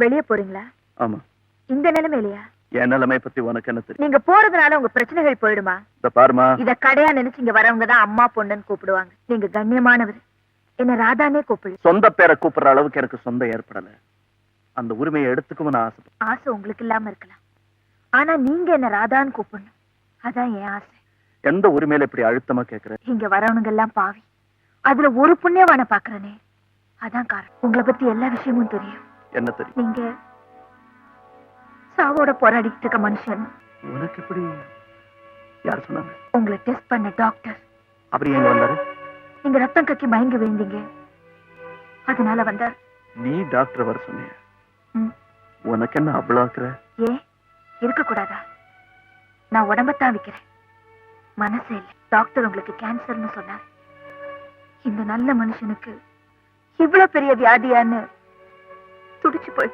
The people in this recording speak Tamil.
வெளியே போறீங்களா? ஆமா. இந்த நிலைமையிலையா? என் நிலைமை பத்தி உனக்கு என்ன தெரியும்? நீங்க போறதுனால உங்க பிரச்சனைகள் போயிடுமா? இத பாருமா, இத கடையா நினைச்சு இங்க வரவங்க தான் அம்மா பொண்ணுன்னு கூப்பிடுவாங்க. நீங்க கண்ணியமானவர், என்ன ராதானே கூப்பிடு. சொந்த பேரை கூப்பிடுற அளவுக்கு எனக்கு சொந்தம் ஏற்படல. அந்த உரிமையை எடுத்துக்கவும் நான் ஆசை. ஆசை உங்களுக்கு இல்லாம இருக்கலாம், ஆனா நீங்க என்ன ராதான்னு கூப்பிடணும். அதான் என் ஆசை. எந்த உரிமையில இப்படி அழுத்தமா கேக்குற? இங்க வரவனுங்க எல்லாம் பாவி, அதுல ஒரு புண்ணியவான பாக்குறனே, அதான் காரணம். உங்களை பத்தி எல்லா விஷயமும் தெரியும். என்ன தெரியும்? நீங்க சாவோட போராடிட்டு இருக்க மனுஷன். உனக்கு எப்படி யார் சொன்னாங்க? உங்களை டெஸ்ட் பண்ண டாக்டர். அப்படி எங்க வந்தாரு? நீங்க ரத்தம் கக்கி மயங்கி விழுந்தீங்க, அதனால வந்தார். நீ டாக்டர் வர சொன்னிய? ம். உனக்கு என்ன அவ்வளவு ஆக்குற? ஏன் இருக்க கூடாதா? நான் உடம்பத்தான் விக்கிறேன், மனசே இல்லை. டாக்டர் உங்களுக்கு கேன்சர்னு சொன்னார். இந்த நல்ல மனுஷனுக்கு இவ்வளவு பெரிய வியாதியான்னு துடிச்சு போயிட்டு